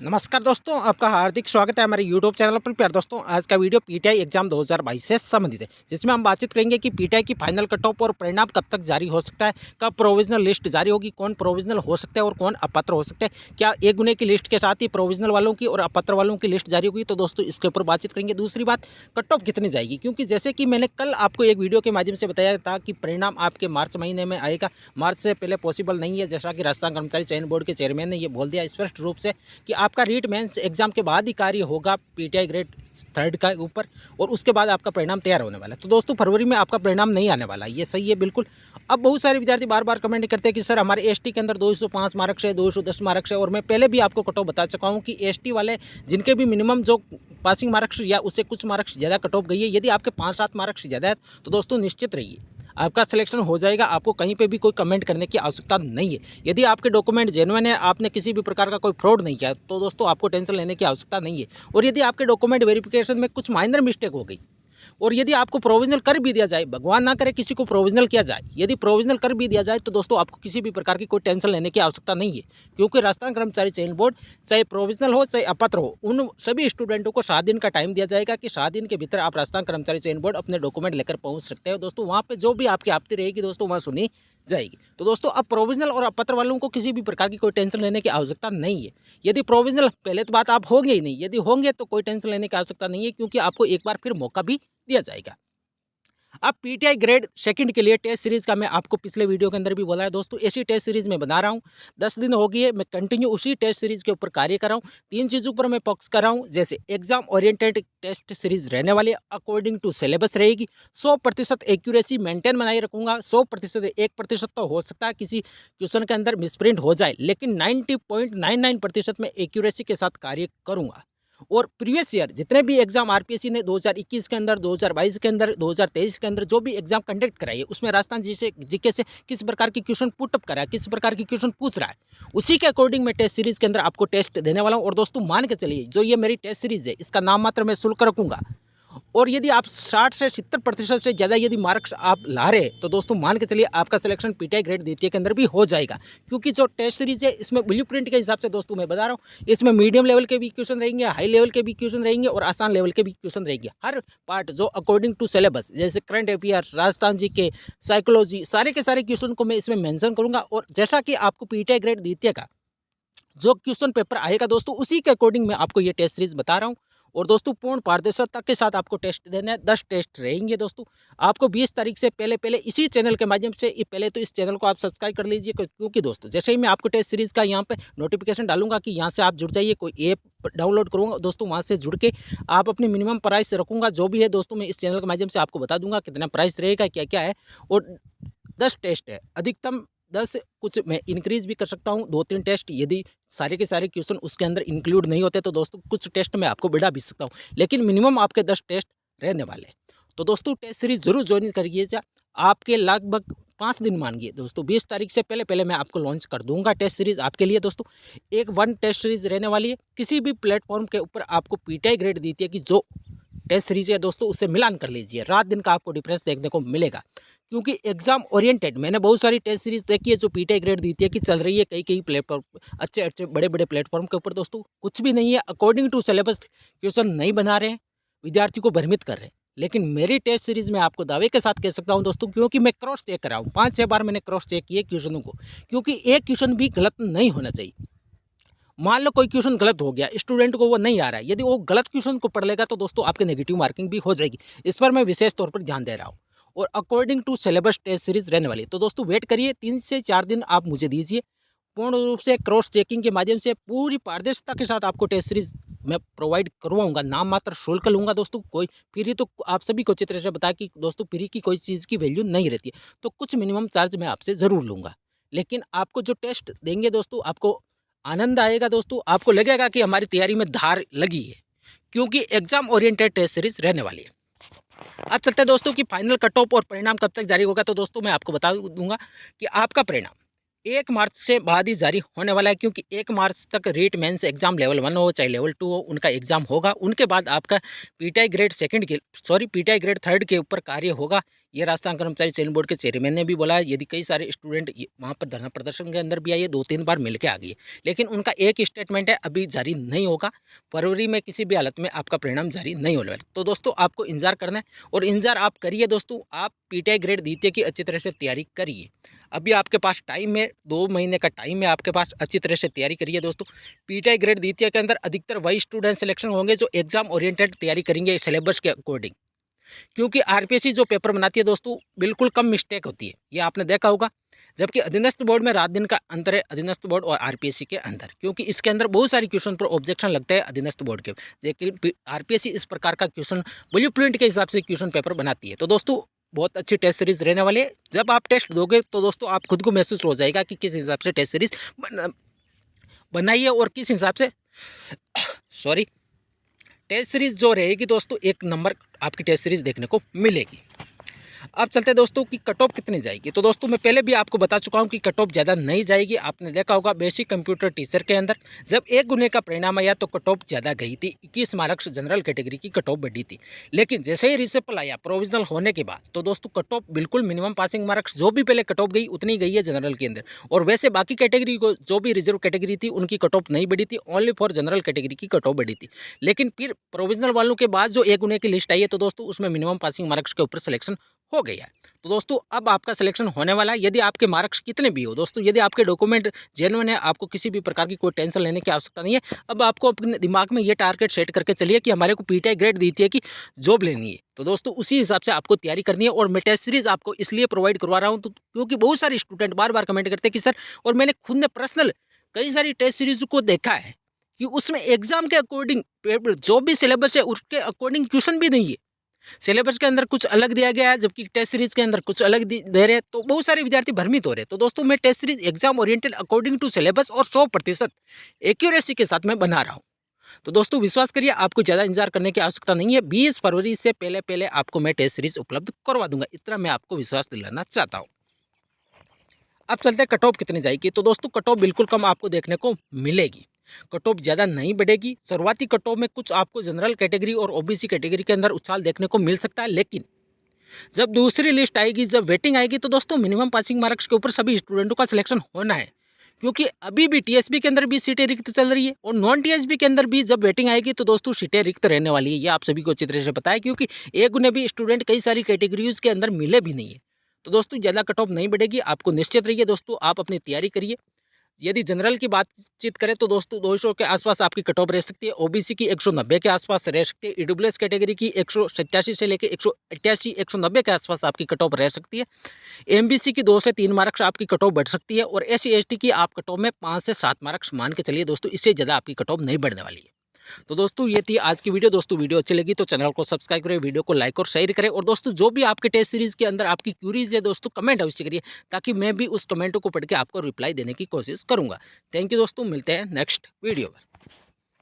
नमस्कार दोस्तों, आपका हार्दिक स्वागत है हमारे यूट्यूब चैनल पर। प्यार दोस्तों, आज का वीडियो पीटीआई एग्जाम 2022 से संबंधित है, जिसमें हम बातचीत करेंगे कि पीटीआई की फाइनल कट ऑफ और परिणाम कब तक जारी हो सकता है, कब प्रोविजनल लिस्ट जारी होगी, कौन प्रोविजनल हो सकता है और कौन अपात्र हो सकते हैं, क्या एक गुने की लिस्ट के साथ ही प्रोविजनल वालों की और अपात्र वालों की लिस्ट जारी होगी। तो दोस्तों इसके ऊपर बातचीत करेंगे। दूसरी बात, कट ऑफ कितनी जाएगी, क्योंकि जैसे कि मैंने कल आपको एक वीडियो के माध्यम से बताया था कि परिणाम आपके मार्च महीने में आएगा। मार्च से पहले पॉसिबल नहीं है, जैसा कि राजस्थान कर्मचारी चयन बोर्ड के चेयरमैन ने यह बोल दिया स्पष्ट रूप से कि आपका रीट मेंस एग्जाम के बाद ही कार्य होगा पीटीआई ग्रेड 3 का ऊपर, और उसके बाद आपका परिणाम तैयार होने वाला है। तो दोस्तों फरवरी में आपका परिणाम नहीं आने वाला, ये सही है बिल्कुल। अब बहुत सारे विद्यार्थी बार बार कमेंट करते हैं कि सर हमारे एसटी के अंदर 205 मार्क्स है, 210 मार्क्स है, और मैं पहले भी आपको कट ऑफ बता चुका हूँ कि एसटी वाले जिनके भी मिनिमम जो पासिंग मार्क्स या उससे कुछ मार्क्स ज़्यादा कट ऑफ गई है, यदि आपके 5-7 मार्क्स ज़्यादा है तो दोस्तों निश्चित रहिए आपका सिलेक्शन हो जाएगा। आपको कहीं पे भी कोई कमेंट करने की आवश्यकता नहीं है। यदि आपके डॉक्यूमेंट जेन्युइन है, आपने किसी भी प्रकार का कोई फ्रॉड नहीं किया, तो दोस्तों आपको टेंशन लेने की आवश्यकता नहीं है। और यदि आपके डॉक्यूमेंट वेरिफिकेशन में कुछ माइनर मिस्टेक हो गई और यदि आपको प्रोविजनल कर भी दिया जाए, भगवान ना करे किसी को प्रोविजनल किया जाए, यदि प्रोविजनल कर भी दिया जाए तो दोस्तों आपको किसी भी प्रकार की कोई टेंशन लेने की आवश्यकता नहीं है, क्योंकि राजस्थान कर्मचारी चयन बोर्ड चाहे प्रोविजनल हो चाहे अपात्र हो, उन सभी स्टूडेंटों को 7 दिन का टाइम दिया जाएगा कि 7 दिन के भीतर आप राजस्थान कर्मचारी चयन बोर्ड अपने डॉक्यूमेंट लेकर पहुंच सकते हो। दोस्तों वहाँ पे जो भी आपकी आपत्ति रहेगी दोस्तों वहाँ सुनी जाएगी। तो दोस्तों अब प्रोविजनल और अपात्र वालों को किसी भी प्रकार की कोई टेंशन लेने की आवश्यकता नहीं है। यदि प्रोविजनल पहले तो बात आप होंगे ही नहीं, यदि होंगे तो कोई टेंशन लेने की आवश्यकता नहीं है, क्योंकि आपको एक बार फिर मौका भी दिया जाएगा। अब पीटीआई ग्रेड सेकंड के लिए टेस्ट सीरीज का मैं आपको पिछले वीडियो के अंदर भी बोला है दोस्तों, ऐसी टेस्ट सीरीज मैं बना रहा हूँ। 10 दिन हो गई है, मैं कंटिन्यू उसी टेस्ट सीरीज के ऊपर कार्य कर रहा हूँ। 3 चीज़ों पर मैं फोकस कर रहा हूँ, जैसे एग्जाम ओरिएंटेड टेस्ट सीरीज रहने वाली है, अकॉर्डिंग टू सिलेबस रहेगी, 100% एक्यूरेसी मेंटेन बनाए रखूंगा। 100% 1% तो हो सकता है किसी क्वेश्चन के अंदर मिसप्रिंट हो जाए, लेकिन 90.99% में एक्यूरेसी के साथ कार्य करूंगा। और प्रीवियस ईयर जितने भी एग्जाम आरपीएससी ने 2021 के अंदर, 2022 के अंदर, 2023 के अंदर जो भी एग्जाम कंडक्ट कराई है, उसमें राजस्थान जीके से किस प्रकार की क्वेश्चन पुटअप करा है, किस प्रकार की क्वेश्चन पूछ रहा है, उसी के अकॉर्डिंग मैं टेस्ट सीरीज के अंदर आपको टेस्ट देने वाला हूं। और दोस्तों मान के चलिए, जो ये मेरी टेस्ट सीरीज है इसका नाम मात्र मैं शुल्क रखूंगा, और यदि आप 60 से 70% से ज़्यादा यदि मार्क्स आप ला रहे तो दोस्तों मान के चलिए आपका सिलेक्शन पीटीआई ग्रेड द्वितीय के अंदर भी हो जाएगा। क्योंकि जो टेस्ट सीरीज है इसमें ब्लूप्रिंट के हिसाब से दोस्तों मैं बता रहा हूँ, इसमें मीडियम लेवल के भी क्वेश्चन रहेंगे, हाई लेवल के भी क्वेश्चन रहेंगे और आसान लेवल के भी क्वेश्चन रहेंगे। हर पार्ट जो अकॉर्डिंग टू सिलेबस, जैसे करंट अफेयर्स, राजस्थान जी के, साइकोलॉजी, सारे के सारे क्वेश्चन को मैं इसमें मेंशन करूंगा। और जैसा कि आपको पीटीआई ग्रेड द्वितीय का जो क्वेश्चन पेपर आएगा दोस्तों, उसी के अकॉर्डिंग मैं आपको ये टेस्ट सीरीज बता रहा हूँ। और दोस्तों पूर्ण पारदर्शिता के साथ आपको टेस्ट देना है। 10 टेस्ट रहेंगे दोस्तों। आपको 20 तारीख से पहले पहले इसी चैनल के माध्यम से, पहले तो इस चैनल को आप सब्सक्राइब कर लीजिए, क्योंकि दोस्तों जैसे ही मैं आपको टेस्ट सीरीज का यहाँ पे नोटिफिकेशन डालूंगा कि यहाँ से आप जुड़ जाइए, कोई ऐप डाउनलोड करूँगा दोस्तों, वहाँ से जुड़ के आप अपनी मिनिमम प्राइस रखूँगा जो भी है दोस्तों, मैं इस चैनल के माध्यम से आपको बता दूंगा कितना प्राइस रहेगा, क्या क्या है। और 10 टेस्ट है, अधिकतम 10, कुछ मैं इंक्रीज भी कर सकता हूँ, 2-3 टेस्ट यदि सारे के सारे क्वेश्चन उसके अंदर इंक्लूड नहीं होते तो दोस्तों कुछ टेस्ट मैं आपको बढ़ा भी सकता हूँ, लेकिन मिनिमम आपके 10 टेस्ट रहने वाले हैं। तो दोस्तों टेस्ट सीरीज जरूर ज्वाइन करिएगा। आपके लगभग 5 दिन मानिए दोस्तों, 20 तारीख से पहले पहले मैं आपको लॉन्च कर दूंगा टेस्ट सीरीज आपके लिए दोस्तों। एक 1 टेस्ट सीरीज रहने वाली है। किसी भी प्लेटफॉर्म के ऊपर आपको पीटीआई ग्रेड दी है कि जो टेस्ट सीरीज है दोस्तों, उससे मिलान कर लीजिए, रात दिन का आपको डिफरेंस देखने को मिलेगा। क्योंकि एग्जाम ओरिएंटेड मैंने बहुत सारी टेस्ट सीरीज देखी है जो पीटीआई ग्रेड दी है कि चल रही है कई कई प्लेटफॉर्म, अच्छे अच्छे बड़े बड़े प्लेटफॉर्म के ऊपर दोस्तों, कुछ भी नहीं है, अकॉर्डिंग टू सिलेबस क्वेश्चन नहीं बना रहे हैं, विद्यार्थी को भ्रमित कर रहे हैं। लेकिन मेरी टेस्ट सीरीज में आपको दावे के साथ कह सकता हूं दोस्तों, क्योंकि मैं क्रॉस चेक कर रहा हूँ, 5-6 बार मैंने क्रॉस चेक किए क्वेश्चनों को, क्योंकि एक क्वेश्चन भी गलत नहीं होना चाहिए। मान लो कोई क्वेश्चन गलत हो गया, स्टूडेंट को वो नहीं आ रहा है, यदि वो गलत क्वेश्चन को पढ़ लेगा तो दोस्तों आपके नेगेटिव मार्किंग भी हो जाएगी। इस पर मैं विशेष तौर पर ध्यान दे रहा हूँ। और according to syllabus test series रहने वाली, तो दोस्तों वेट करिए, 3 से 4 दिन आप मुझे दीजिए। पूर्ण रूप से क्रॉस चेकिंग के माध्यम से पूरी पारदर्शिता के साथ आपको टेस्ट सीरीज मैं प्रोवाइड करवाऊंगा। नाम मात्र शुल्क लूंगा दोस्तों, कोई फ्री तो आप सभी को अच्छी तरह से बताया कि दोस्तों फ्री की कोई चीज़ की वैल्यू नहीं रहती है, तो कुछ मिनिमम चार्ज मैं आपसे ज़रूर लूंगा। लेकिन आपको जो टेस्ट देंगे दोस्तों, आपको आनंद आएगा दोस्तों, आपको लगेगा कि हमारी तैयारी में धार लगी है, क्योंकि एग्जाम ओरिएंटेड टेस्ट सीरीज रहने वाली है। अब चलते हैं दोस्तों कि फाइनल कट ऑफ और परिणाम कब तक जारी होगा। तो दोस्तों मैं आपको बता दूंगा कि आपका परिणाम 1 मार्च से बाद ही जारी होने वाला है, क्योंकि 1 मार्च तक रीट मेंस एग्जाम लेवल 1 हो चाहे लेवल 2 हो, उनका एग्जाम होगा। उनके बाद आपका पीटीआई ग्रेड पीटीआई ग्रेड 3 के ऊपर कार्य होगा। ये राजस्थान कर्मचारी चयन बोर्ड के चेयरमैन ने भी बोला है। यदि कई सारे स्टूडेंट वहाँ पर धरना प्रदर्शन के अंदर भी आए, 2-3 बार मिल के आ गए, लेकिन उनका एक स्टेटमेंट है अभी जारी नहीं होगा। फरवरी में किसी भी हालत में आपका परिणाम जारी नहीं होने वाला। तो दोस्तों आपको इंतजार करना है और इंतजार आप करिए दोस्तों। आप पीटीआई ग्रेड द्वितीय की अच्छी तरह से तैयारी करिए। अभी आपके पास टाइम है, 2 महीने का टाइम है आपके पास, अच्छी तरह से तैयारी करिए दोस्तों। पीटीआई ग्रेड द्वितीय के अंदर अधिकतर वही स्टूडेंट सिलेक्शन होंगे जो एग्जाम ओरिएंटेड तैयारी करेंगे सिलेबस के अकॉर्डिंग, क्योंकि आरपीएससी जो पेपर बनाती है दोस्तों बिल्कुल कम मिस्टेक होती है, ये आपने देखा होगा। जबकि अधीनस्थ बोर्ड में रात दिन का अंतर है, अधीनस्थ बोर्ड और आरपीएससी के अंदर, क्योंकि इसके अंदर बहुत सारी क्वेश्चन पर ऑब्जेक्शन लगते हैं अधीनस्थ बोर्ड के, लेकिन आरपीएससी इस प्रकार का क्वेश्चन ब्लूप्रिंट के हिसाब से क्वेश्चन पेपर बनाती है। तो दोस्तों बहुत अच्छी टेस्ट सीरीज रहने वाली है। जब आप टेस्ट दोगे तो दोस्तों आप खुद को महसूस हो जाएगा कि किस हिसाब से टेस्ट सीरीज बनाई है और किस हिसाब से सॉरी टेस्ट सीरीज जो रहेगी दोस्तों, एक नंबर आपकी टेस्ट सीरीज देखने को मिलेगी। अब चलते हैं दोस्तों कि कट ऑफ कितनी जाएगी। तो दोस्तों मैं पहले भी आपको बता चुका हूं कि कट ऑफ ज़्यादा नहीं जाएगी। आपने देखा होगा बेसिक कंप्यूटर टीचर के अंदर जब 1 गुने का परिणाम आया तो कट ऑफ ज़्यादा गई थी, 21 मार्क्स जनरल कैटेगरी की कट ऑफ बढ़ी थी। लेकिन जैसे ही रिसेपल आया प्रोविजनल होने के बाद तो दोस्तों कट ऑफ बिल्कुल मिनिमम पासिंग मार्क्स जो भी पहले कट ऑफ गई उतनी गई है जनरल के अंदर। और वैसे बाकी कैटेगरी को जो भी रिजर्व कैटेगरी थी उनकी कट ऑफ नहीं बढ़ी थी, ओनली फॉर जनरल कैटेगरी की कट ऑफ बढ़ी थी। लेकिन फिर प्रोविजनल वालों के बाद जो 1 गुने की लिस्ट आई है तो दोस्तों उसमें मिनिमम पासिंग मार्क्स के ऊपर सिलेक्शन हो गया है। तो दोस्तों अब आपका सिलेक्शन होने वाला है। यदि आपके मार्क्स कितने भी हो दोस्तों, यदि आपके डॉक्यूमेंट जेन्युइन है, आपको किसी भी प्रकार की कोई टेंशन लेने की आवश्यकता नहीं है। अब आपको अपने दिमाग में ये टारगेट सेट करके चलिए कि हमारे को पीटीआई ग्रेड द्वितीय की जॉब लेनी है। तो दोस्तों उसी हिसाब से आपको तैयारी करनी है। और मैं टेस्ट सीरीज आपको इसलिए प्रोवाइड करवा रहा हूँ तो क्योंकि बहुत सारे स्टूडेंट बार बार कमेंट करते हैं कि सर, और मैंने खुद ने पर्सनल कई सारी टेस्ट सीरीज को देखा है कि उसमें एग्जाम के अकॉर्डिंग जो भी सिलेबस है उसके अकॉर्डिंग क्वेश्चन भी नहीं है। सिलेबस के अंदर कुछ अलग दिया गया है जबकि टेस्ट सीरीज के अंदर कुछ अलग दे रहे हैं, तो बहुत सारे विद्यार्थी भ्रमित हो रहे हैं। तो दोस्तों मैं test series exam oriented according to syllabus और 100% एक्यूरेसी के साथ मैं बना रहा हूँ। तो दोस्तों विश्वास करिए, आपको ज़्यादा इंतजार करने की आवश्यकता नहीं है। 20 फरवरी से पहले पहले आपको मैं टेस्ट सीरीज उपलब्ध करवा दूंगा, इतना मैं आपको विश्वास दिलाना चाहता हूँ। अब चलते हैं कट ऑफ कितनी जाएगी। तो दोस्तों कट ऑफ बिल्कुल कम आपको देखने को मिलेगी, कट ऑफ ज़्यादा नहीं बढ़ेगी। शुरुआती कट ऑफ में कुछ आपको जनरल कैटेगरी और ओबीसी कैटेगरी के अंदर उछाल देखने को मिल सकता है, लेकिन जब दूसरी लिस्ट आएगी, जब वेटिंग आएगी तो दोस्तों मिनिमम पासिंग मार्क्स के ऊपर सभी स्टूडेंटों का सिलेक्शन होना है। क्योंकि अभी भी टीएसबी के अंदर भी सीटें रिक्त चल रही है और नॉन टीएसबी के अंदर भी जब वेटिंग आएगी तो दोस्तों सीटें रिक्त रहने वाली है। ये आप सभी को अच्छी तरह से पता है, क्योंकि एक गुने भी स्टूडेंट कई सारी कैटेगरीज के अंदर मिले भी नहीं है। तो दोस्तों ज़्यादा कट ऑफ नहीं बढ़ेगी, आपको निश्चित रहिए दोस्तों, आप अपनी तैयारी करिए। यदि जनरल की बातचीत करें तो दोस्तों 200 के आसपास आपकी कट ऑफ रह सकती है, ओबीसी की 190 के आसपास रह सकती है, ईडब्ल्यूएस कैटेगरी की 187 से लेकर 188 190 के आसपास आपकी कट ऑफ रह सकती है। एमबीसी की 2 से 3 मार्क्स आपकी कट ऑफ बढ़ सकती है और एससी एसटी की आप कट ऑफ में 5 से 7 मार्क्स मान के चलिए दोस्तों, इससे ज़्यादा आपकी कट ऑफ नहीं बढ़ने वाली है। तो दोस्तों ये थी आज की वीडियो। दोस्तों वीडियो अच्छी लगी तो चैनल को सब्सक्राइब करें, वीडियो को लाइक और शेयर करें। और दोस्तों जो भी आपके टेस्ट सीरीज के अंदर आपकी क्यूरीज है दोस्तों, कमेंट अवश्य करिए ताकि मैं भी उस कमेंटों को पढ़ के आपको रिप्लाई देने की कोशिश करूंगा। थैंक यू दोस्तों, मिलते हैं नेक्स्ट वीडियो पर।